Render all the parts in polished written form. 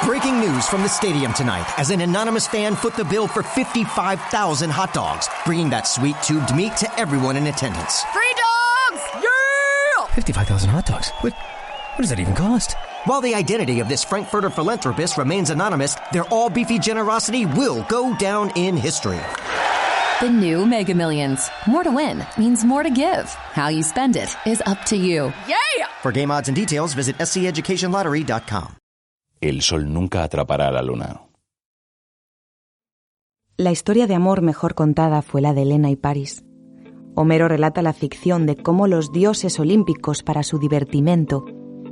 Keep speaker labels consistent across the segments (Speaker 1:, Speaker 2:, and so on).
Speaker 1: Breaking news from the stadium tonight as an anonymous fan foot the bill for 55,000 hot dogs, bringing that sweet tubed meat to everyone in attendance.
Speaker 2: Free dogs! Yeah!
Speaker 3: 55,000 hot dogs? What does that even cost?
Speaker 1: While the identity of this Frankfurter philanthropist remains anonymous, their all-beefy generosity will go down in history.
Speaker 2: The new Mega Millions. More to win means more to give. How you spend it is up to you. Yeah!
Speaker 1: For game odds and details, visit sceducationlottery.com.
Speaker 4: El sol nunca atrapará a la luna.
Speaker 5: La historia de amor mejor contada fue la de Helena y Paris. Homero relata la ficción de cómo los dioses olímpicos, para su divertimento,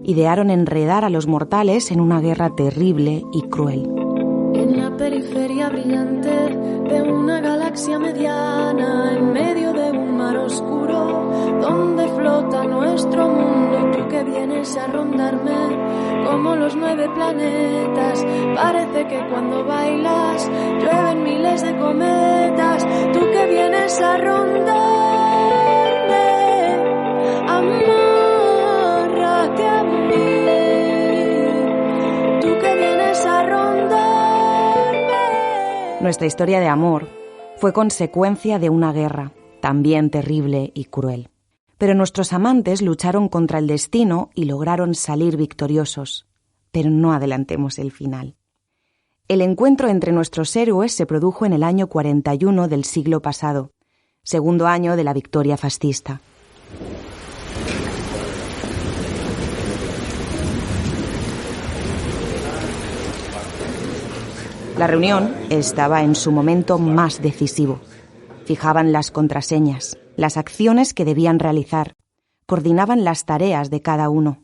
Speaker 5: idearon enredar a los mortales en una guerra terrible y cruel.
Speaker 6: En la periferia brillante de una galaxia mediana, en medio de un mar oscuro, donde flota nuestro mundo, tú que vienes a rondarme como los 9 planetas. Parece que cuando bailas llueven miles de cometas, tú que vienes a rondarme, amárrate a mí, tú que vienes a rondarme.
Speaker 5: Nuestra historia de amor fue consecuencia de una guerra, también terrible y cruel. Pero nuestros amantes lucharon contra el destino y lograron salir victoriosos. Pero no adelantemos el final. El encuentro entre nuestros héroes se produjo en el año 41 del siglo pasado, segundo año de la victoria fascista. La reunión estaba en su momento más decisivo. Fijaban las contraseñas, las acciones que debían realizar, coordinaban las tareas de cada uno.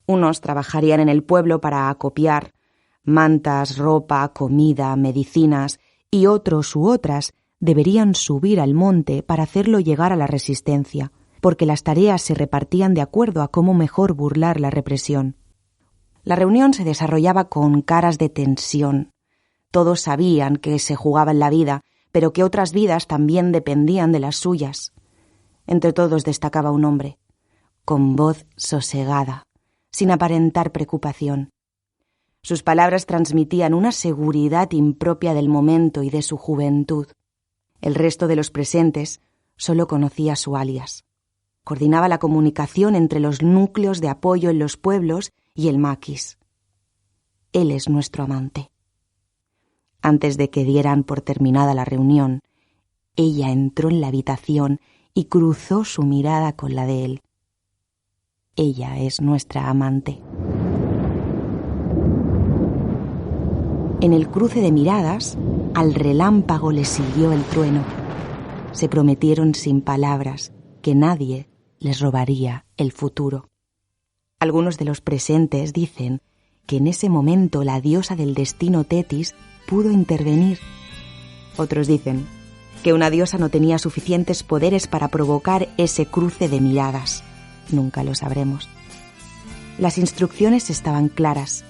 Speaker 5: Unos trabajarían en el pueblo para acopiar mantas, ropa, comida, medicinas, y otros u otras deberían subir al monte para hacerlo llegar a la resistencia, porque las tareas se repartían de acuerdo a cómo mejor burlar la represión. La reunión se desarrollaba con caras de tensión. Todos sabían que se jugaba en la vida, pero que otras vidas también dependían de las suyas. Entre todos destacaba un hombre, con voz sosegada, sin aparentar preocupación. Sus palabras transmitían una seguridad impropia del momento y de su juventud. El resto de los presentes solo conocía su alias. Coordinaba la comunicación entre los núcleos de apoyo en los pueblos y el maquis. Él es nuestro amante. Antes de que dieran por terminada la reunión, ella entró en la habitación y cruzó su mirada con la de él. Ella es nuestra amante. En el cruce de miradas, al relámpago le siguió el trueno. Se prometieron sin palabras que nadie les robaría el futuro. Algunos de los presentes dicen que en ese momento la diosa del destino Tetis pudo intervenir. Otros dicen que una diosa no tenía suficientes poderes para provocar ese cruce de miradas. Nunca lo sabremos. Las instrucciones estaban claras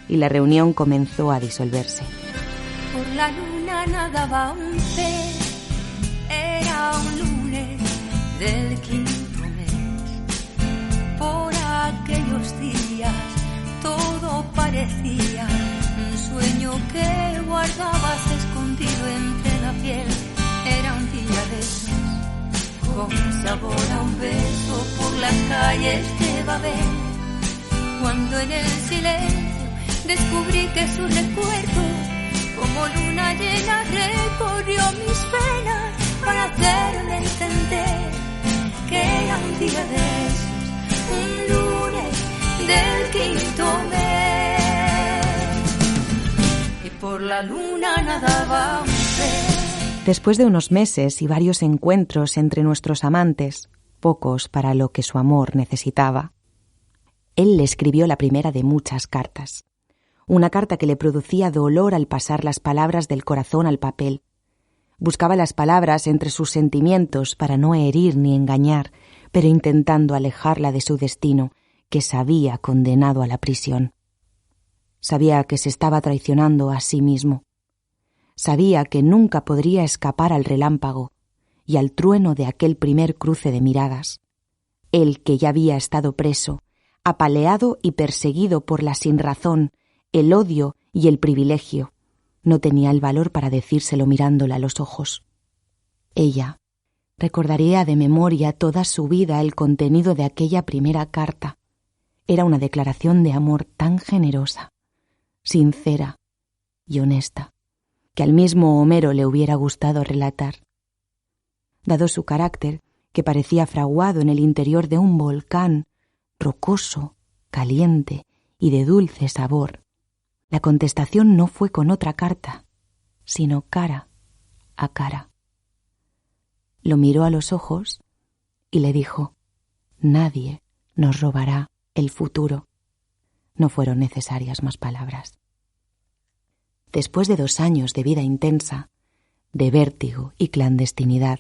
Speaker 5: y la reunión comenzó a disolverse.
Speaker 6: Por la luna nadaba un pez, era un lunes del quinto mes. Por aquellos días todo parecía un sueño que guardabas escondido entre la piel. Era un día de esos, con sabor a un beso por las calles de Babel. Cuando en el silencio descubrí que su recuerdo, como luna llena, recorrió mis venas para hacerme entender que era un día de esos, un lunes del quinto mes. Y por la luna nadaba un pez.
Speaker 5: Después de unos meses y varios encuentros entre nuestros amantes, pocos para lo que su amor necesitaba, él le escribió la primera de muchas cartas. Una carta que le producía dolor al pasar las palabras del corazón al papel. Buscaba las palabras entre sus sentimientos para no herir ni engañar, pero intentando alejarla de su destino, que sabía condenado a la prisión. Sabía que se estaba traicionando a sí mismo. Sabía que nunca podría escapar al relámpago y al trueno de aquel primer cruce de miradas. Él que ya había estado preso, apaleado y perseguido por la sinrazón, el odio y el privilegio. No tenía el valor para decírselo mirándola a los ojos. Ella recordaría de memoria toda su vida el contenido de aquella primera carta. Era una declaración de amor tan generosa, sincera y honesta, que al mismo Homero le hubiera gustado relatar. Dado su carácter, que parecía fraguado en el interior de un volcán, rocoso, caliente y de dulce sabor, la contestación no fue con otra carta, sino cara a cara. Lo miró a los ojos y le dijo: «Nadie nos robará el futuro». No fueron necesarias más palabras. Después de 2 años de vida intensa, de vértigo y clandestinidad,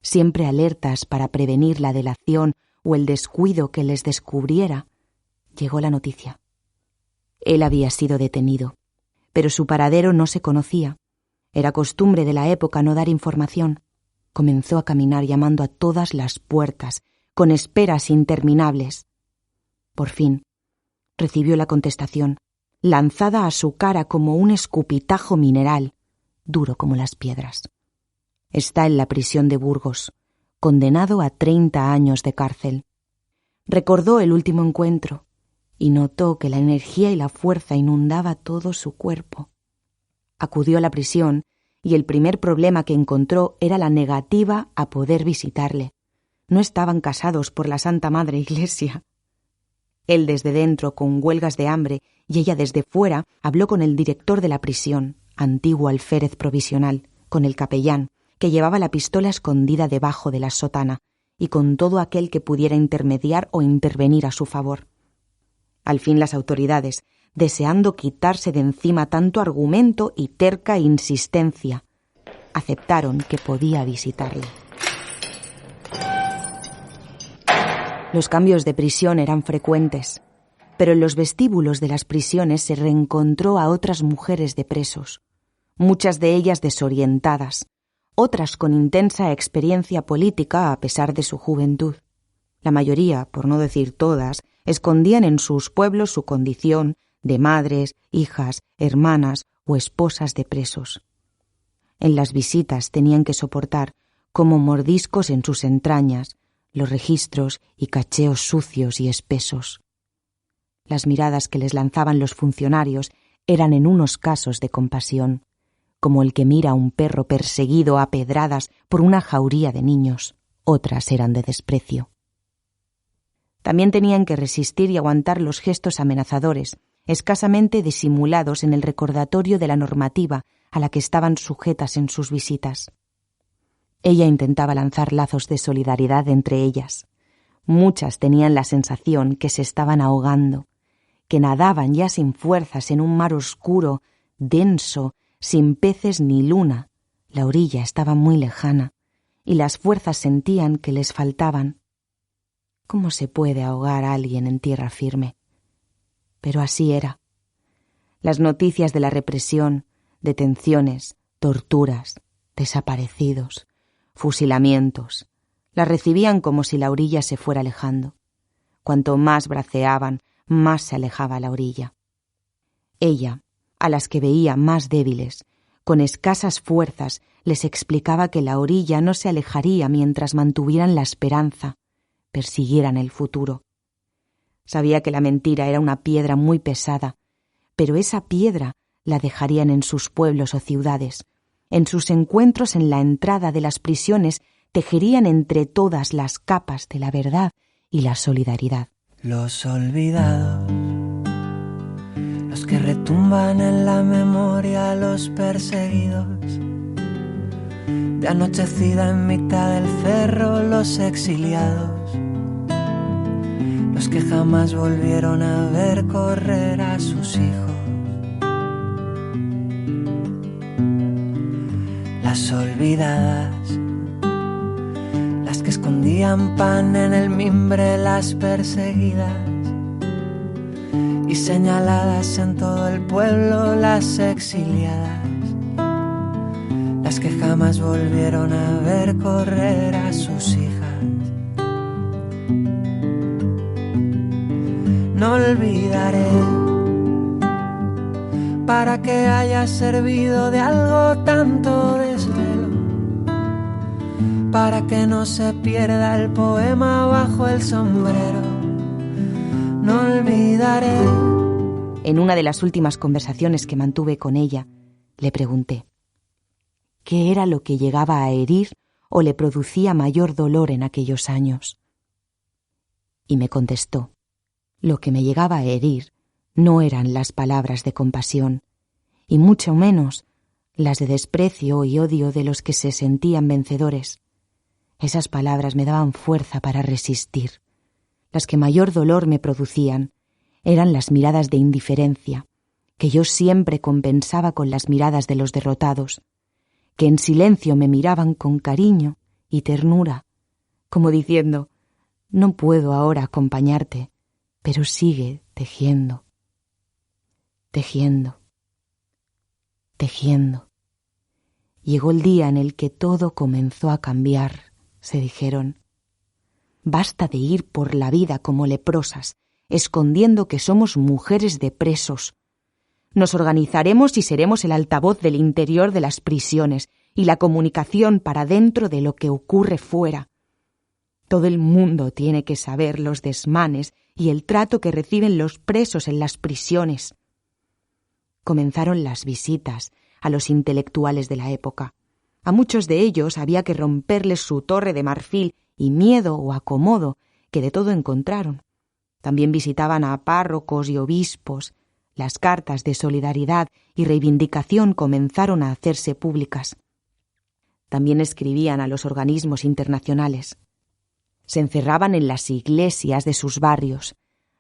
Speaker 5: siempre alertas para prevenir la delación o el descuido que les descubriera, llegó la noticia. Él había sido detenido, pero su paradero no se conocía. Era costumbre de la época no dar información. Comenzó a caminar llamando a todas las puertas, con esperas interminables. Por fin, recibió la contestación, lanzada a su cara como un escupitajo mineral, duro como las piedras. Está en la prisión de Burgos, condenado a 30 años de cárcel. Recordó el último encuentro y notó que la energía y la fuerza inundaba todo su cuerpo. Acudió a la prisión y el primer problema que encontró era la negativa a poder visitarle. No estaban casados por la Santa Madre Iglesia. Él desde dentro, con huelgas de hambre, y ella desde fuera, habló con el director de la prisión, antiguo alférez provisional, con el capellán, que llevaba la pistola escondida debajo de la sotana, y con todo aquel que pudiera intermediar o intervenir a su favor. Al fin las autoridades, deseando quitarse de encima tanto argumento y terca insistencia, aceptaron que podía visitarle. Los cambios de prisión eran frecuentes, pero en los vestíbulos de las prisiones se reencontró a otras mujeres de presos, muchas de ellas desorientadas, otras con intensa experiencia política a pesar de su juventud. La mayoría, por no decir todas, escondían en sus pueblos su condición de madres, hijas, hermanas o esposas de presos. En las visitas tenían que soportar, como mordiscos en sus entrañas, los registros y cacheos sucios y espesos. Las miradas que les lanzaban los funcionarios eran en unos casos de compasión, como el que mira a un perro perseguido a pedradas por una jauría de niños. Otras eran de desprecio. También tenían que resistir y aguantar los gestos amenazadores, escasamente disimulados en el recordatorio de la normativa a la que estaban sujetas en sus visitas. Ella intentaba lanzar lazos de solidaridad entre ellas. Muchas tenían la sensación que se estaban ahogando, que nadaban ya sin fuerzas en un mar oscuro, denso, sin peces ni luna. La orilla estaba muy lejana, y las fuerzas sentían que les faltaban. ¿Cómo se puede ahogar a alguien en tierra firme? Pero así era. Las noticias de la represión, detenciones, torturas, desaparecidos, fusilamientos, las recibían como si la orilla se fuera alejando. Cuanto más braceaban, más se alejaba la orilla. Ella, a las que veía más débiles, con escasas fuerzas, les explicaba que la orilla no se alejaría mientras mantuvieran la esperanza, persiguieran el futuro. Sabía que la mentira era una piedra muy pesada, pero esa piedra la dejarían en sus pueblos o ciudades. En sus encuentros en la entrada de las prisiones tejerían entre todas las capas de la verdad y la solidaridad.
Speaker 7: Los olvidados, los que retumban en la memoria, los perseguidos, de anochecida en mitad del cerro, los exiliados, los que jamás volvieron a ver correr a sus hijos. Las olvidadas, las que escondían pan en el mimbre, las perseguidas y señaladas en todo el pueblo, las exiliadas, las que jamás volvieron a ver correr a sus hijas. No olvidaré para que haya servido de algo tanto desvelo, para que no se pierda el poema bajo el sombrero. No olvidaré.
Speaker 5: En una de las últimas conversaciones que mantuve con ella, le pregunté ¿qué era lo que llegaba a herir o le producía mayor dolor en aquellos años? Y me contestó: lo que me llegaba a herir no eran las palabras de compasión, y mucho menos las de desprecio y odio de los que se sentían vencedores. Esas palabras me daban fuerza para resistir. Las que mayor dolor me producían eran las miradas de indiferencia, que yo siempre compensaba con las miradas de los derrotados, que en silencio me miraban con cariño y ternura, como diciendo: no puedo ahora acompañarte, pero sigue tejiendo, tejiendo, tejiendo. Llegó el día en el que todo comenzó a cambiar, se dijeron. Basta de ir por la vida como leprosas, escondiendo que somos mujeres de presos. Nos organizaremos y seremos el altavoz del interior de las prisiones y la comunicación para dentro de lo que ocurre fuera. Todo el mundo tiene que saber los desmanes y el trato que reciben los presos en las prisiones. Comenzaron las visitas a los intelectuales de la época. A muchos de ellos había que romperles su torre de marfil y miedo o acomodo, que de todo encontraron. También visitaban a párrocos y obispos. Las cartas de solidaridad y reivindicación comenzaron a hacerse públicas. También escribían a los organismos internacionales. Se encerraban en las iglesias de sus barrios,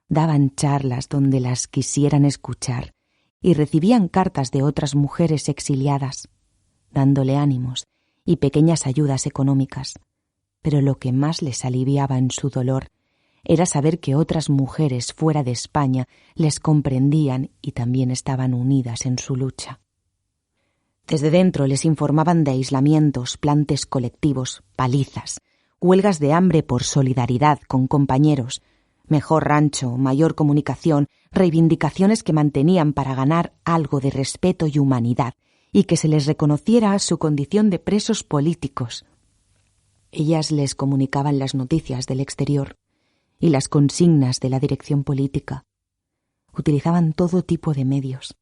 Speaker 5: daban charlas donde las quisieran escuchar y recibían cartas de otras mujeres exiliadas, dándole ánimos y pequeñas ayudas económicas. Pero lo que más les aliviaba en su dolor era saber que otras mujeres fuera de España les comprendían y también estaban unidas en su lucha. Desde dentro les informaban de aislamientos, plantes colectivos, palizas, huelgas de hambre por solidaridad con compañeros, mejor rancho, mayor comunicación, reivindicaciones que mantenían para ganar algo de respeto y humanidad y que se les reconociera su condición de presos políticos. Ellas les comunicaban las noticias del exterior y las consignas de la dirección política. Utilizaban todo tipo de medios.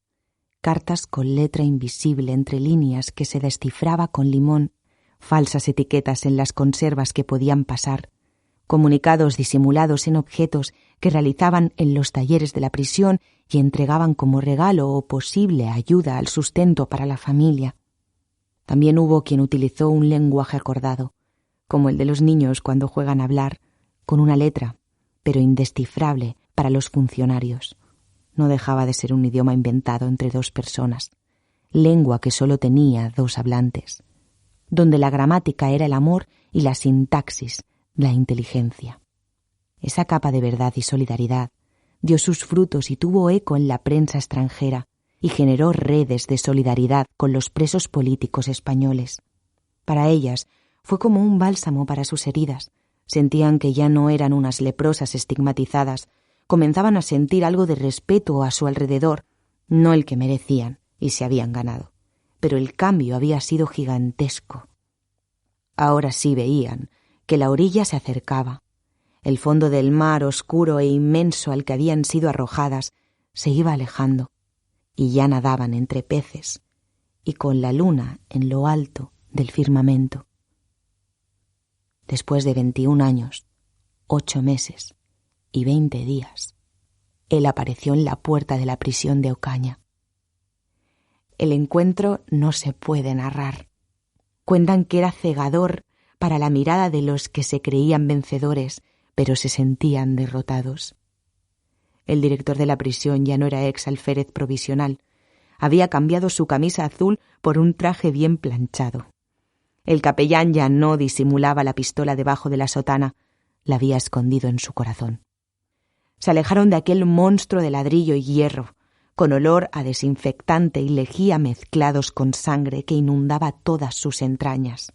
Speaker 5: Cartas con letra invisible entre líneas que se descifraba con limón, falsas etiquetas en las conservas que podían pasar, comunicados disimulados en objetos que realizaban en los talleres de la prisión y entregaban como regalo o posible ayuda al sustento para la familia. También hubo quien utilizó un lenguaje acordado, como el de los niños cuando juegan a hablar, con una letra, pero indescifrable para los funcionarios. No dejaba de ser un idioma inventado entre dos personas, lengua que solo tenía dos hablantes, donde la gramática era el amor y la sintaxis, la inteligencia. Esa capa de verdad y solidaridad dio sus frutos y tuvo eco en la prensa extranjera y generó redes de solidaridad con los presos políticos españoles. Para ellas fue como un bálsamo para sus heridas. Sentían que ya no eran unas leprosas estigmatizadas, comenzaban a sentir algo de respeto a su alrededor, no el que merecían y se habían ganado, pero el cambio había sido gigantesco. Ahora sí veían que la orilla se acercaba. El fondo del mar oscuro e inmenso al que habían sido arrojadas se iba alejando, y ya nadaban entre peces y con la luna en lo alto del firmamento. Después de 21 años, 8 meses y 20 días, él apareció en la puerta de la prisión de Ocaña. El encuentro no se puede narrar. Cuentan que era cegador para la mirada de los que se creían vencedores, pero se sentían derrotados. El director de la prisión ya no era ex alférez provisional. Había cambiado su camisa azul por un traje bien planchado. El capellán ya no disimulaba la pistola debajo de la sotana, la había escondido en su corazón. Se alejaron de aquel monstruo de ladrillo y hierro, con olor a desinfectante y lejía mezclados con sangre que inundaba todas sus entrañas.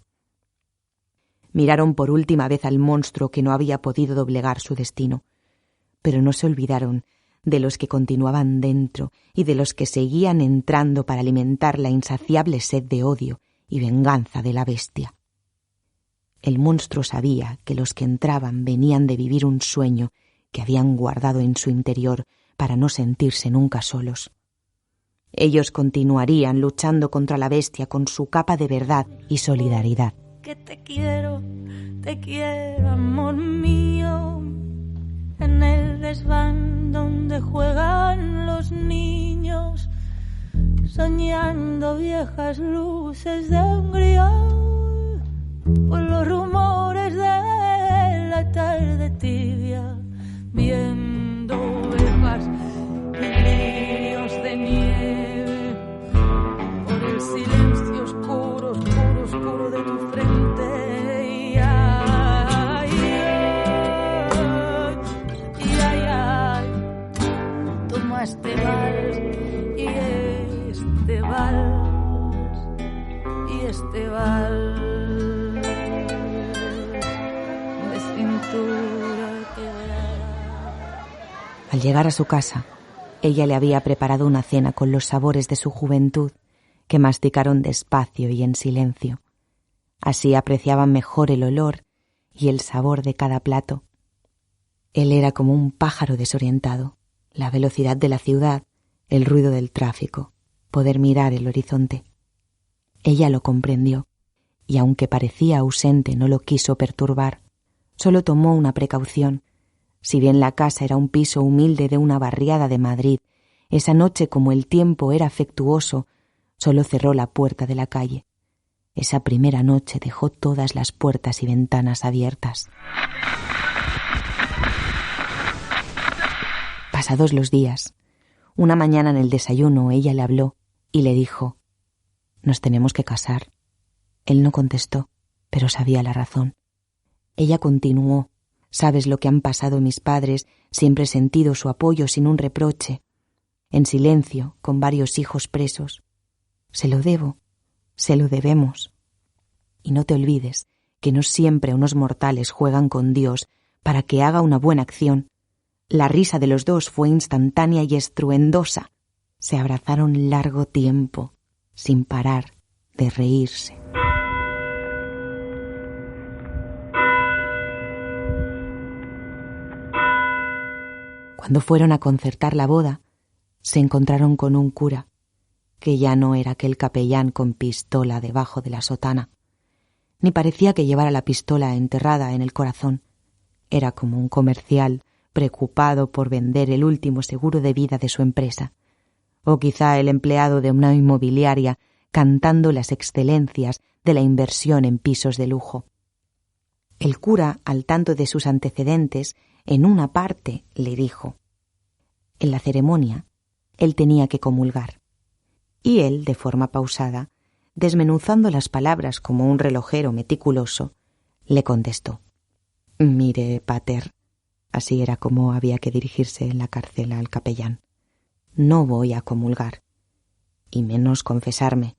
Speaker 5: Miraron por última vez al monstruo que no había podido doblegar su destino, pero no se olvidaron de los que continuaban dentro y de los que seguían entrando para alimentar la insaciable sed de odio y venganza de la bestia. El monstruo sabía que los que entraban venían de vivir un sueño que habían guardado en su interior para no sentirse nunca solos. Ellos continuarían luchando contra la bestia con su capa de verdad y solidaridad.
Speaker 6: Que te quiero, amor mío, en el desván donde juegan los niños, soñando viejas luces de Hungría, por los rumores de la tarde tibia, viendo ovejas y lirios de nieve, por el silencio oscuro, oscuro, oscuro de tu frente. Y ay, toma este vals y este vals y este vals de cintura quebrada.
Speaker 5: Al llegar a su casa, ella le había preparado una cena con los sabores de su juventud, que masticaron despacio y en silencio. Así apreciaban mejor el olor y el sabor de cada plato. Él era como un pájaro desorientado, la velocidad de la ciudad, el ruido del tráfico, poder mirar el horizonte. Ella lo comprendió, y aunque parecía ausente no lo quiso perturbar, solo tomó una precaución. Si bien la casa era un piso humilde de una barriada de Madrid, esa noche, como el tiempo era afectuoso, solo cerró la puerta de la calle. Esa primera noche dejó todas las puertas y ventanas abiertas. Pasados los días, una mañana en el desayuno ella le habló y le dijo: «Nos tenemos que casar». Él no contestó, pero sabía la razón. Ella continuó: «Sabes lo que han pasado mis padres, siempre he sentido su apoyo sin un reproche. En silencio, con varios hijos presos. Se lo debo, se lo debemos. Y no te olvides que no siempre unos mortales juegan con Dios para que haga una buena acción». La risa de los dos fue instantánea y estruendosa. Se abrazaron largo tiempo, sin parar de reírse. Cuando fueron a concertar la boda, se encontraron con un cura, que ya no era aquel capellán con pistola debajo de la sotana, ni parecía que llevara la pistola enterrada en el corazón. Era como un comercial preocupado por vender el último seguro de vida de su empresa, o quizá el empleado de una inmobiliaria cantando las excelencias de la inversión en pisos de lujo. El cura, al tanto de sus antecedentes, en una parte le dijo: en la ceremonia él tenía que comulgar. Y él, de forma pausada, desmenuzando las palabras como un relojero meticuloso, le contestó: «Mire, pater», así era como había que dirigirse en la cárcel al capellán, «no voy a comulgar, y menos confesarme.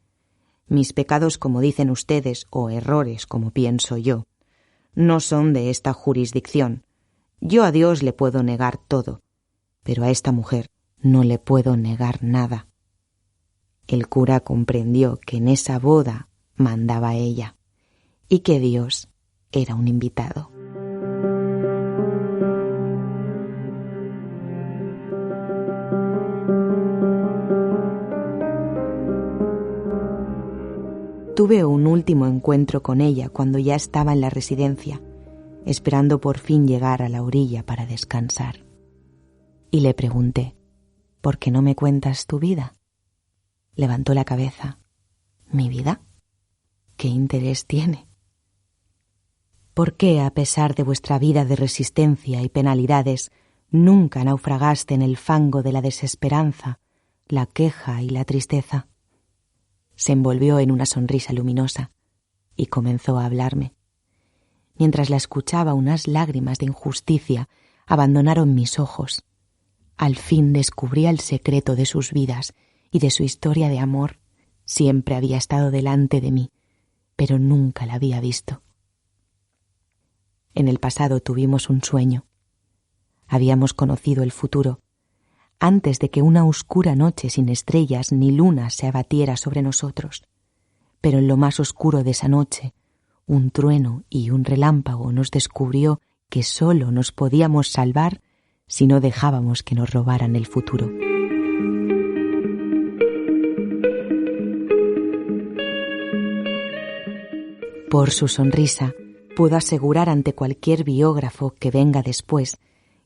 Speaker 5: Mis pecados, como dicen ustedes, o errores, como pienso yo, no son de esta jurisdicción. Yo a Dios le puedo negar todo, pero a esta mujer no le puedo negar nada». El cura comprendió que en esa boda mandaba ella, y que Dios era un invitado. Tuve un último encuentro con ella cuando ya estaba en la residencia, esperando por fin llegar a la orilla para descansar. Y le pregunté: «¿Por qué no me cuentas tu vida?». Levantó la cabeza. «¿Mi vida? ¿Qué interés tiene? ¿Por qué, a pesar de vuestra vida de resistencia y penalidades, nunca naufragaste en el fango de la desesperanza, la queja y la tristeza?». Se envolvió en una sonrisa luminosa y comenzó a hablarme. Mientras la escuchaba, unas lágrimas de injusticia abandonaron mis ojos. Al fin descubría el secreto de sus vidas y de su historia de amor. Siempre había estado delante de mí, pero nunca la había visto. En el pasado tuvimos un sueño. Habíamos conocido el futuro. antes de que una oscura noche sin estrellas ni luna se abatiera sobre nosotros. Pero en lo más oscuro de esa noche, un trueno y un relámpago nos descubrió que solo nos podíamos salvar si no dejábamos que nos robaran el futuro. Por su sonrisa, pudo asegurar ante cualquier biógrafo que venga después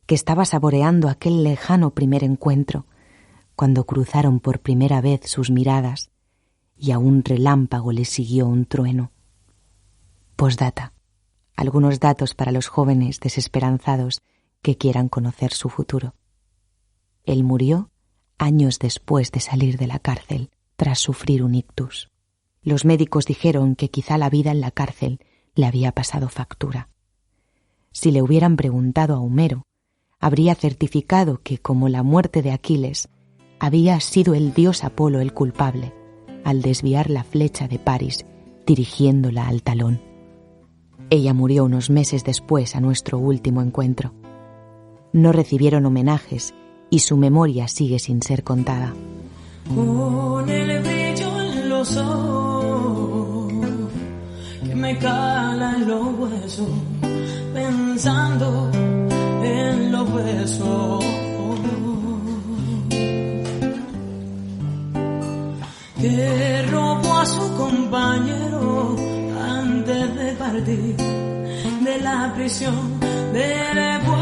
Speaker 5: que estaba saboreando aquel lejano primer encuentro, cuando cruzaron por primera vez sus miradas y a un relámpago le siguió un trueno. Postdata. Algunos datos para los jóvenes desesperanzados que quieran conocer su futuro. Él murió años después de salir de la cárcel, tras sufrir un ictus. Los médicos dijeron que quizá la vida en la cárcel le había pasado factura. Si le hubieran preguntado a Homero, habría certificado que, como la muerte de Aquiles, había sido el dios Apolo el culpable al desviar la flecha de Paris dirigiéndola al talón. Ella murió unos meses después a nuestro último encuentro. No recibieron homenajes y su memoria sigue sin ser contada.
Speaker 7: Con el brillo en los ojos que me cala en los huesos, pensando en los besos que robó a su compañero antes de partir de la prisión del pueblo.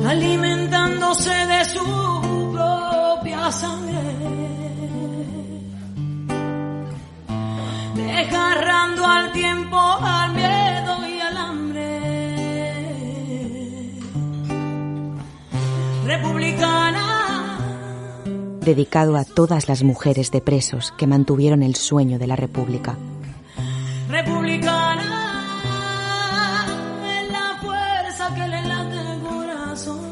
Speaker 7: Alimentándose de su propia sangre, desgarrando al tiempo, al miedo y al hambre. Republicana.
Speaker 5: Dedicado a todas las mujeres de presos que mantuvieron el sueño de la República.
Speaker 7: Republicana es la fuerza que le late el corazón.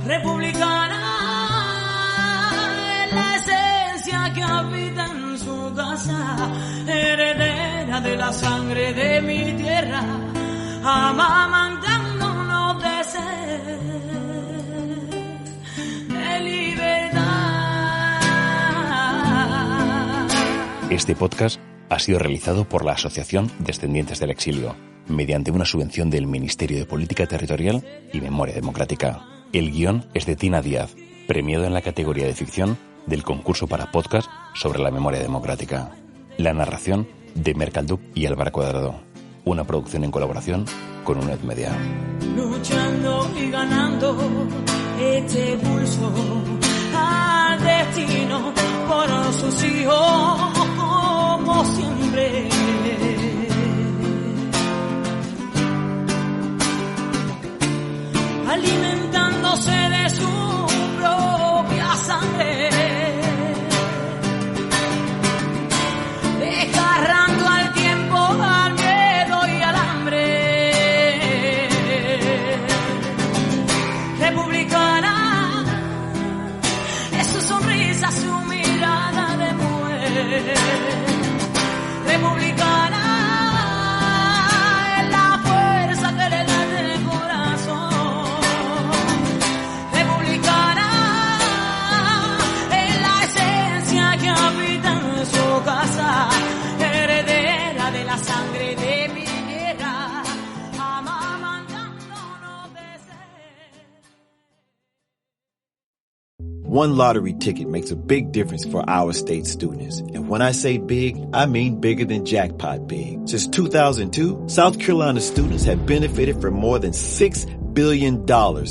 Speaker 7: Republicana es la esencia que habita en su casa, heredera de la sangre de mi tierra, amamantándonos de sed.
Speaker 4: Este podcast ha sido realizado por la Asociación Descendientes del Exilio, mediante una subvención del Ministerio de Política Territorial y Memoria Democrática. El guión es de Tina Díaz, premiado en la categoría de ficción del concurso para podcast sobre la memoria democrática. La narración de Mercalduc y Álvaro Cuadrado. Una producción en colaboración con UNED Media.
Speaker 7: Luchando y ganando este pulso al destino por sus hijos, como siempre. Alimentándose de su propia sangre, desgarrando al tiempo, al miedo y al hambre. Republicana es su sonrisa, su mirada de mujer. Republicana es la fuerza que le late el corazón. Republicana es la esencia que habita en su casa, heredera de la sangre de mi tierra, amamantándonos de sed.
Speaker 8: One lottery ticket makes a big difference for our state students. And when I say big, I mean bigger than jackpot big. Since 2002, South Carolina students have benefited from more than $6 billion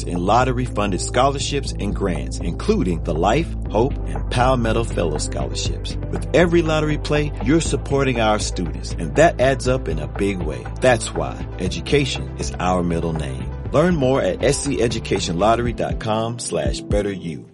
Speaker 8: in lottery-funded scholarships and grants, including the Life, Hope, and Palmetto Fellow Scholarships. With every lottery play, you're supporting our students, and that adds up in a big way. That's why education is our middle name. Learn more at sceducationlottery.com/betteryou.